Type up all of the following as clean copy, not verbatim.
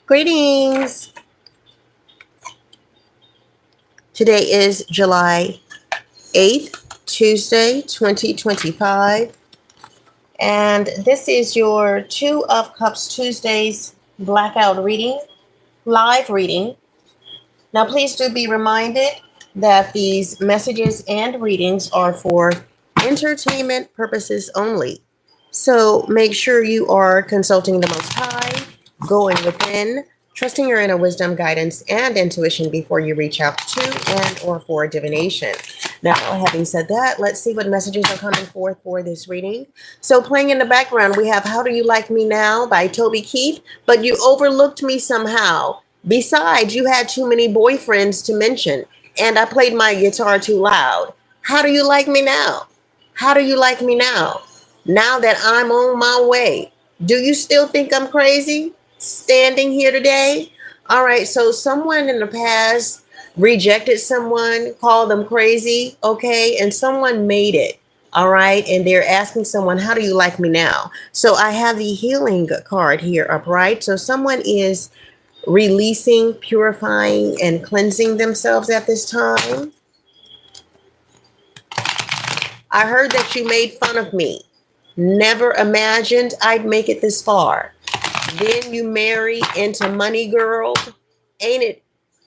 Greetings. Today is July 8th, Tuesday, 2025. And this is your Two of Cups Tuesdays blackout reading, live reading. Now, please do be reminded that these messages and readings are for entertainment purposes only. So make sure you are consulting the Most High, going within, trusting your inner wisdom, guidance, and intuition before you reach out to and or for divination. Now, having said that, let's see what messages are coming forth for this reading. So playing in the background, we have How Do You Like Me Now by Toby Keith, but you overlooked me somehow. Besides, you had too many boyfriends to mention, and I played my guitar too loud. How do you like me now? How do you like me now? Now that I'm on my way, do you still think I'm crazy standing here today? All right, so someone in the past rejected someone, called them crazy, okay, and someone made it. All right, and they're asking someone, how do you like me now? So I have the healing card here upright. So someone is releasing, purifying, and cleansing themselves at this time. I heard that you made fun of me. Never imagined I'd make it this far. Then you marry into money, girl. Ain't it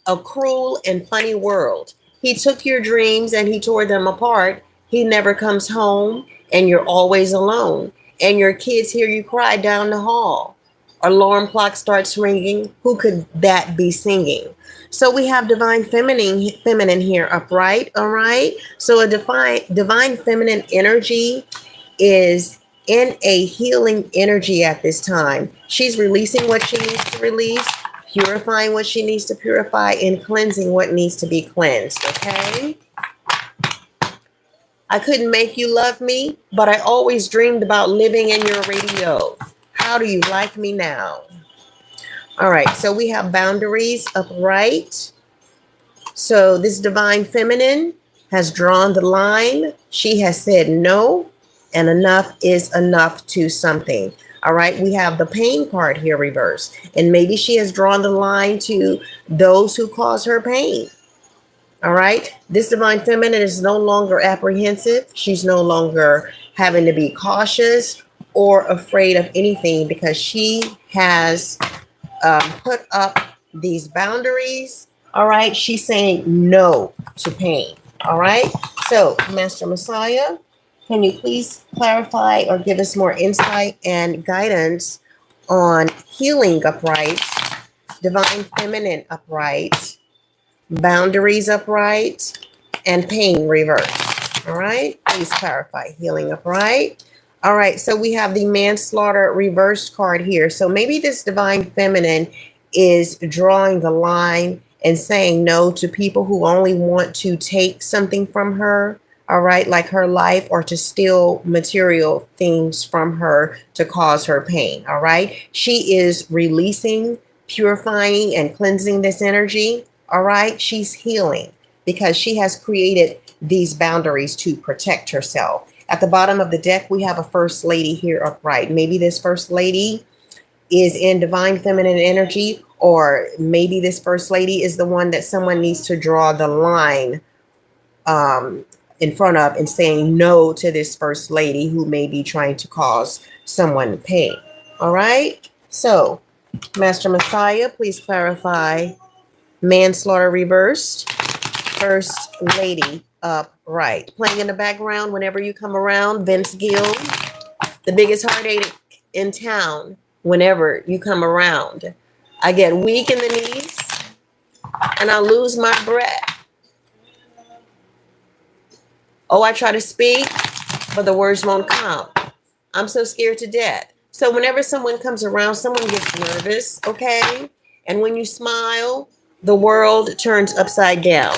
a cruel and funny world? He took your dreams and he tore them apart. He never comes home and you're always alone. And your kids hear you cry down the hall. Alarm clock starts ringing. Who could that be singing? So we have divine feminine here upright, all right? So a divine feminine energy is in a healing energy at this time. She's releasing what she needs to release, purifying what she needs to purify, and cleansing what needs to be cleansed, okay? I couldn't make you love me, but I always dreamed about living in your radio. How do you like me now? All right, so we have boundaries upright. So this divine feminine has drawn the line. She has said no, and enough is enough to something. All right, we have the pain card here reversed. And maybe she has drawn the line to those who cause her pain. All right, this divine feminine is no longer apprehensive. She's no longer having to be cautious or afraid of anything because she has put up these boundaries. All right, she's saying no to pain. All right, so Master Messiah, can you please clarify or give us more insight and guidance on healing upright, divine feminine upright, boundaries upright, and pain reversed? All right, please clarify healing upright. All right, so we have the manslaughter reversed card here. So maybe this divine feminine is drawing the line and saying no to people who only want to take something from her, all right, like her life, or to steal material things from her to cause her pain, all right? She is releasing, purifying, and cleansing this energy, all right? She's healing because she has created these boundaries to protect herself. At the bottom of the deck, we have a first lady here upright. Maybe this first lady is in divine feminine energy, or maybe this first lady is the one that someone needs to draw the line in front of and saying no to this first lady who may be trying to cause someone pain. All right. So, Master Messiah, please clarify manslaughter reversed, first lady upright. Playing in the background whenever you come around, Vince Gill, the biggest heartache in town. Whenever you come around, I get weak in the knees and I lose my breath. Oh, I try to speak, but the words won't come. I'm so scared to death. So whenever someone comes around, someone gets nervous, okay? And when you smile, the world turns upside down.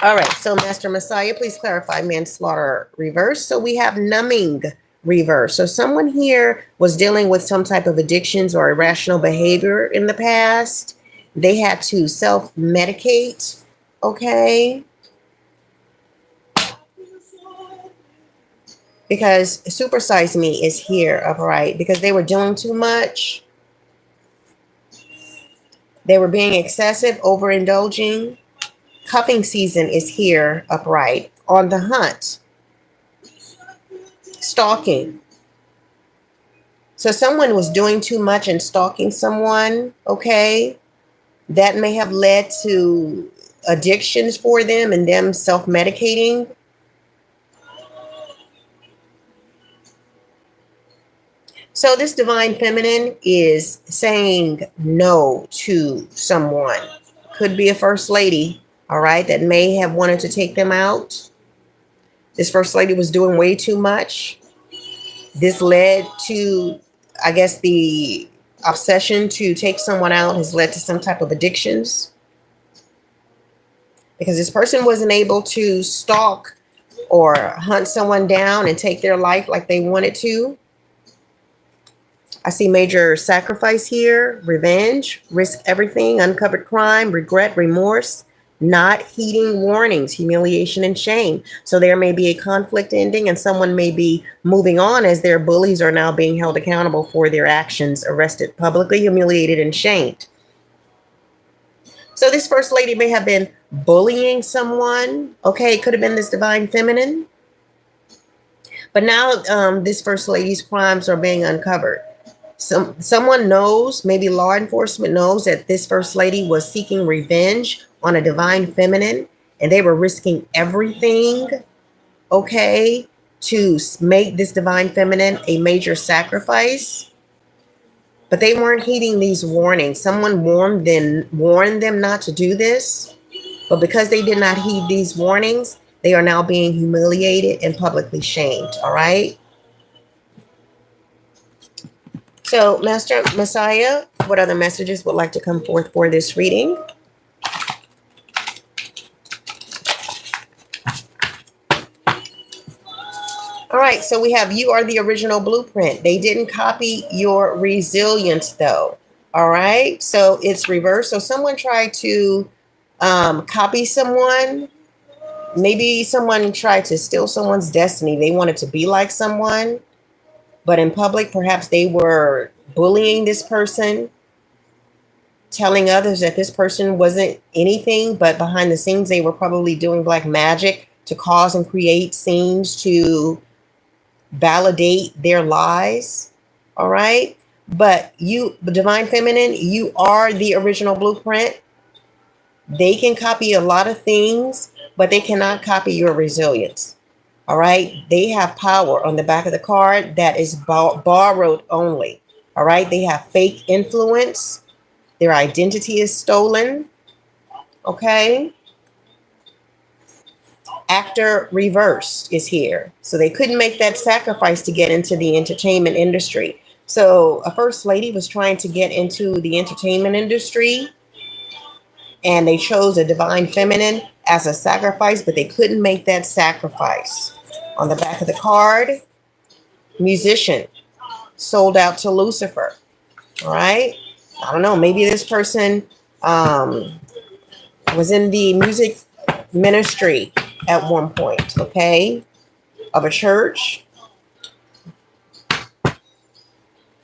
All right, so Master Messiah, please clarify manslaughter reverse. So we have numbing reverse. So someone here was dealing with some type of addictions or irrational behavior in the past. They had to self-medicate, okay? Because Supersize Me is here upright because they were doing too much. They were being excessive, overindulging. Cuffing season is here, upright. On the hunt. Stalking. So someone was doing too much and stalking someone, okay? That may have led to addictions for them and them self-medicating. So this divine feminine is saying no to someone. Could be a first lady, all right, that may have wanted to take them out. This first lady was doing way too much. This led to, I guess, the obsession to take someone out has led to some type of addictions. Because this person wasn't able to stalk or hunt someone down and take their life like they wanted to. I see major sacrifice here, revenge, risk everything, uncovered crime, regret, remorse, not heeding warnings, humiliation, and shame. So there may be a conflict ending and someone may be moving on as their bullies are now being held accountable for their actions, arrested, publicly humiliated, and shamed. So this first lady may have been bullying someone. Okay, it could have been this divine feminine. But now this first lady's crimes are being uncovered. Someone knows, maybe law enforcement knows, that this first lady was seeking revenge on a divine feminine and they were risking everything, okay, to make this divine feminine a major sacrifice. But they weren't heeding these warnings. Someone warned them not to do this. But because they did not heed these warnings, they are now being humiliated and publicly shamed, all right? So, Master Messiah, what other messages would like to come forth for this reading? All right, so we have you are the original blueprint. They didn't copy your resilience, though. All right, so it's reversed. So someone tried to copy someone. Maybe someone tried to steal someone's destiny. They wanted to be like someone. But in public, perhaps they were bullying this person, telling others that this person wasn't anything, but behind the scenes, they were probably doing black magic to cause and create scenes to validate their lies. All right. But you, the divine feminine, you are the original blueprint. They can copy a lot of things, but they cannot copy your resilience. All right. They have power on the back of the card that is borrowed only. All right. They have fake influence. Their identity is stolen. Okay. Actor reversed is here. So they couldn't make that sacrifice to get into the entertainment industry. So a first lady was trying to get into the entertainment industry and they chose a divine feminine as a sacrifice, but they couldn't make that sacrifice. On the back of the card, musician, sold out to Lucifer. All right. I don't know. Maybe this person was in the music ministry at one point, okay, of a church.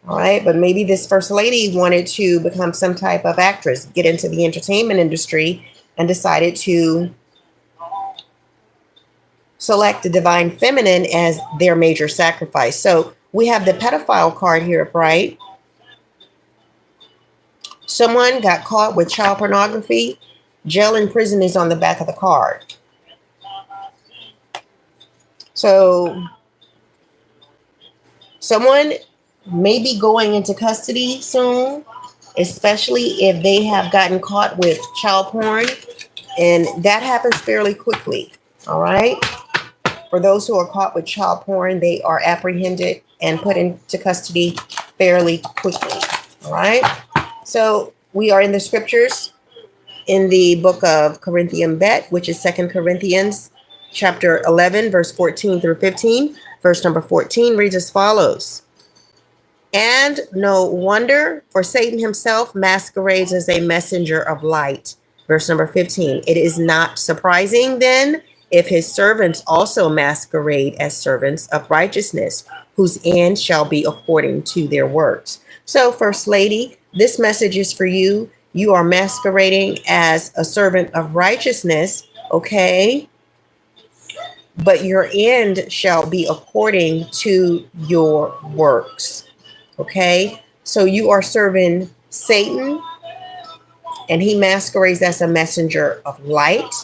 All right. But maybe this first lady wanted to become some type of actress, get into the entertainment industry, and decided to select the divine feminine as their major sacrifice. So we have the pedophile card here, right? Someone got caught with child pornography. Jail and prison is on the back of the card. So someone may be going into custody soon, especially if they have gotten caught with child porn. And that happens fairly quickly. All right. For those who are caught with child porn, they are apprehended and put into custody fairly quickly. All right. So we are in the scriptures in the book of Corinthian Bet, which is 2 Corinthians chapter 11, verse 14 through 15. Verse number 14 reads as follows. And no wonder, for Satan himself masquerades as a messenger of light. Verse number 15. It is not surprising then if his servants also masquerade as servants of righteousness, whose end shall be according to their works. So, First Lady, this message is for you. You are masquerading as a servant of righteousness, okay? But your end shall be according to your works, okay? So you are serving Satan, and he masquerades as a messenger of light.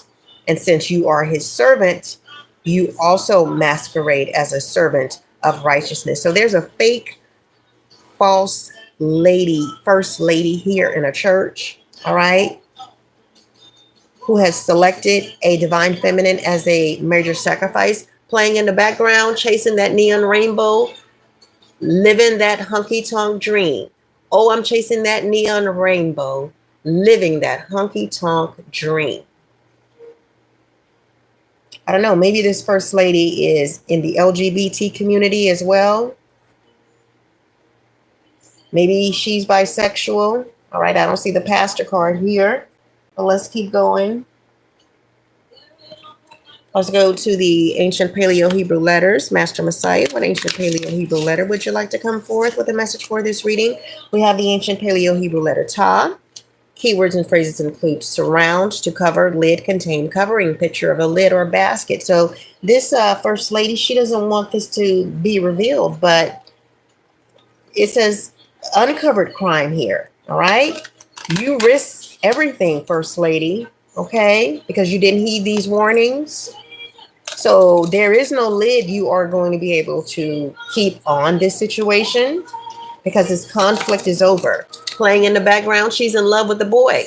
And since you are his servant, you also masquerade as a servant of righteousness. So there's a fake, false lady, first lady here in a church, all right, who has selected a divine feminine as a major sacrifice, playing in the background, chasing that neon rainbow, living that hunky tonk dream. Oh, I'm chasing that neon rainbow, living that hunky tonk dream. I don't know, maybe this first lady is in the LGBT community as well. Maybe she's bisexual. All right, I don't see the pastor card here, but let's keep going. Let's go to the ancient Paleo Hebrew letters. Master Messiah, what ancient Paleo Hebrew letter would you like to come forth with a message for this reading? We have the ancient Paleo Hebrew letter Ta. Keywords and phrases include surround, to cover, lid, contain, covering, picture of a lid or basket. So this first lady, she doesn't want this to be revealed, but it says uncovered crime here. All right. You risk everything, first lady. Okay. Because you didn't heed these warnings. So there is no lid you are going to be able to keep on this situation because this conflict is over. Playing in the background, she's in love with the boy.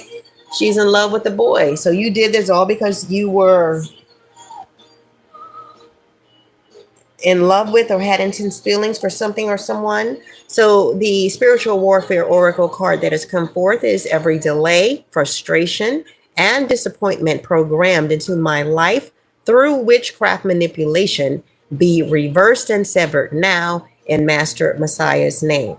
She's in love with the boy. So you did this all because you were in love with or had intense feelings for something or someone. So the spiritual warfare oracle card that has come forth is every delay, frustration, and disappointment programmed into my life through witchcraft manipulation be reversed and severed now in Master Messiah's name.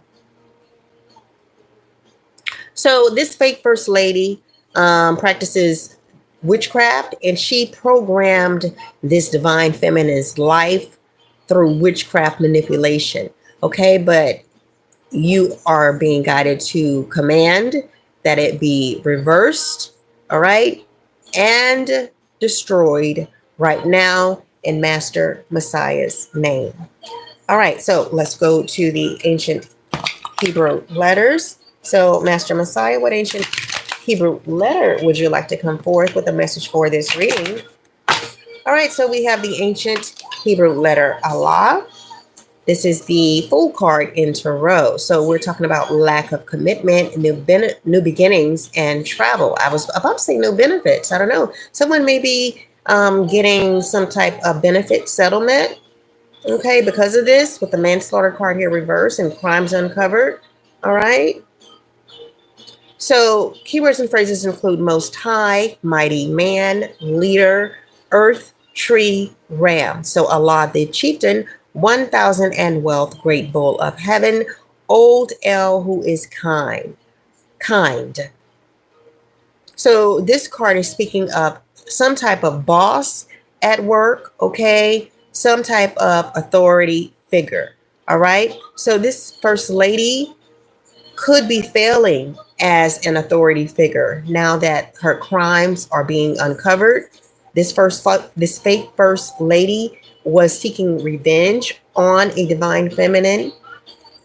So this fake first lady practices witchcraft, and she programmed this divine feminine's life through witchcraft manipulation. Okay, but you are being guided to command that it be reversed, all right, and destroyed right now in Master Messiah's name. All right, so let's go to the ancient Hebrew letters. So, Master Messiah, what ancient Hebrew letter would you like to come forth with a message for this reading? All right, so we have the ancient Hebrew letter Allah. This is the full card in Tarot. So we're talking about lack of commitment, new beginnings, and travel. I was about to say no benefits. I don't know. Someone may be getting some type of benefit settlement, okay, because of this, with the manslaughter card here reversed and crimes uncovered. All right. So keywords and phrases include most high, mighty man, leader, earth, tree, ram. So Allah the chieftain, 1,000 and wealth, great bull of heaven, old El who is kind. So this card is speaking of some type of boss at work, okay? Some type of authority figure, all right? So this first lady could be failing as an authority figure now that her crimes are being uncovered. This fake first lady was seeking revenge on a divine feminine.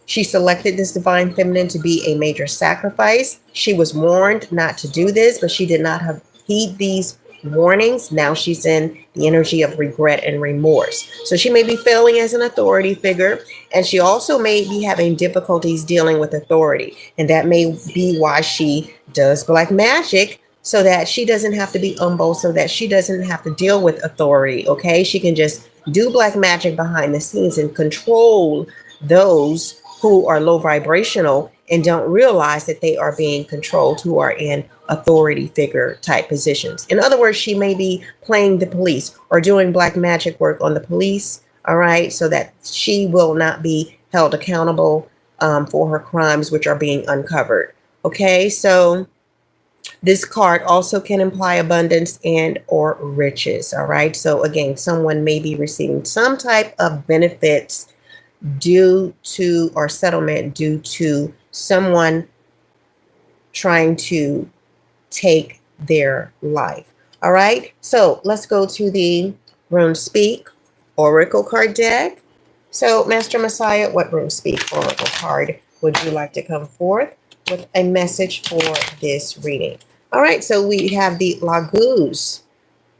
She selected this divine feminine to be a major sacrifice. She was warned not to do this, but she did not heed these warnings. Now she's in the energy of regret and remorse. So she may be failing as an authority figure, and she also may be having difficulties dealing with authority. And that may be why she does black magic, so that she doesn't have to be humble, so that she doesn't have to deal with authority, okay? She can just do black magic behind the scenes and control those who are low vibrational and don't realize that they are being controlled, who are in authority figure type positions. In other words, she may be playing the police or doing black magic work on the police, all right, so that she will not be held accountable for her crimes, which are being uncovered. Okay, so this card also can imply abundance and or riches, all right? So again, someone may be receiving some type of benefits due to, or settlement due to someone trying to take their life. All right, so let's go to the Rune Speak Oracle card deck. So, Master Messiah, what Rune Speak Oracle card would you like to come forth with a message for this reading? All right, so we have the Laguz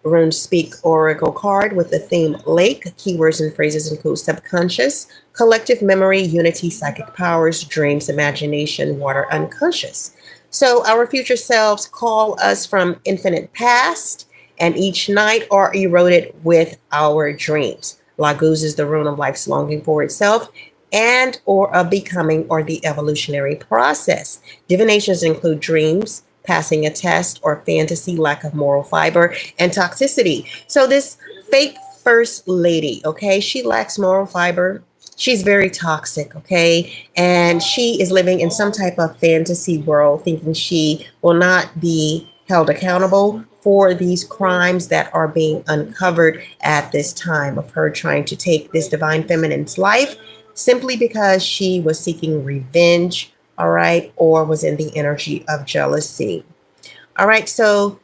Rune Speak Oracle card with the theme Lake. Keywords and phrases include subconscious, collective memory, unity, psychic powers, dreams, imagination, water, unconscious. So our future selves call us from infinite past, and each night are eroded with our dreams. Laguz is the rune of life's longing for itself and or of becoming or the evolutionary process. Divinations include dreams, passing a test, or fantasy, lack of moral fiber, and toxicity. So this fake first lady, okay, she lacks moral fiber. She's very toxic, okay? And she is living in some type of fantasy world, thinking she will not be held accountable for these crimes that are being uncovered at this time of her trying to take this divine feminine's life simply because she was seeking revenge, all right, or was in the energy of jealousy. All right, so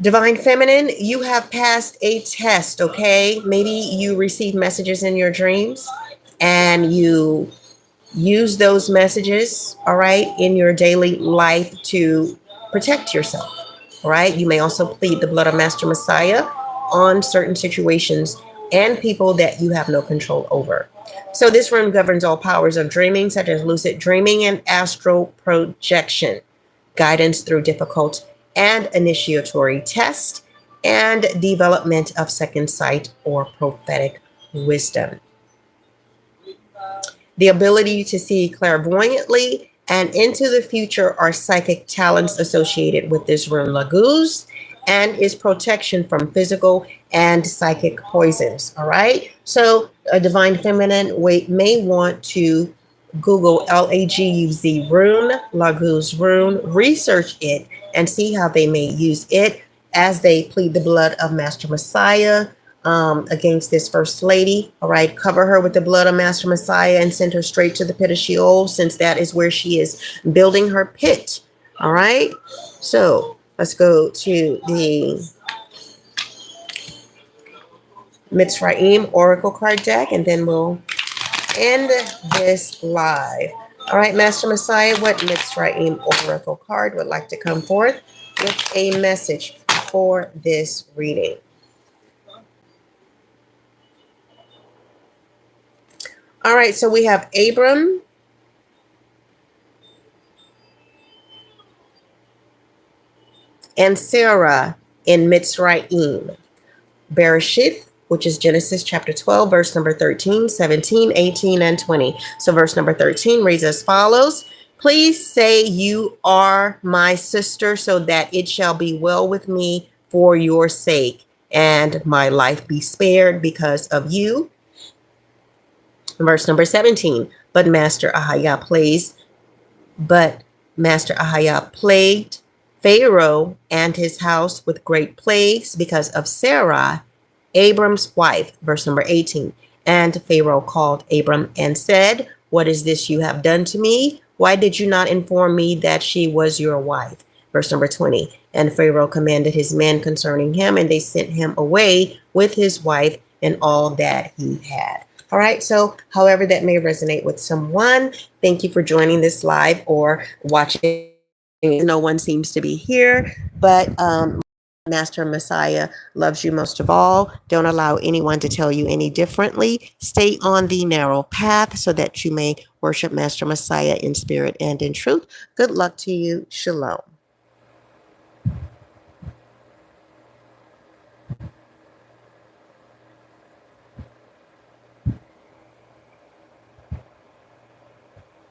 Divine Feminine, you have passed a test, okay? Maybe you receive messages in your dreams and you use those messages, all right, in your daily life to protect yourself, all right? You may also plead the blood of Master Messiah on certain situations and people that you have no control over. So this room governs all powers of dreaming, such as lucid dreaming and astral projection, guidance through difficult and initiatory test, and development of second sight or prophetic wisdom. The ability to see clairvoyantly and into the future are psychic talents associated with this rune Laguz, and is protection from physical and psychic poisons. All right. So a divine feminine may want to Google Laguz rune, Laguz rune, research it, and see how they may use it as they plead the blood of Master Messiah against this first lady. All right, cover her with the blood of Master Messiah and send her straight to the pit of Sheol, since that is where she is building her pit. All right, so let's go to the Mitzrayim Oracle card deck, and then we'll end this live. All right, Master Messiah, what Mitzrayim Oracle card would like to come forth with a message for this reading? All right, so we have Abram and Sarah in Mitzrayim. Bereshith, which is Genesis chapter 12, verse number 13, 17, 18, and 20. So verse number 13 reads as follows. Please say you are my sister, so that it shall be well with me for your sake, and my life be spared because of you. Verse number 17, but Master Ahaya plagued Pharaoh and his house with great plagues because of Sarah, Abram's wife. Verse number 18, and Pharaoh called Abram and said, what is this you have done to me? Why did you not inform me that she was your wife? Verse number 20, and Pharaoh commanded his men concerning him, and they sent him away with his wife and all that he had. All right, so however that may resonate with someone, thank you for joining this live or watching. No one seems to be here, but Master Messiah loves you most of all. Don't allow anyone to tell you any differently. Stay on the narrow path so that you may worship Master Messiah in spirit and in truth. Good luck to you. Shalom.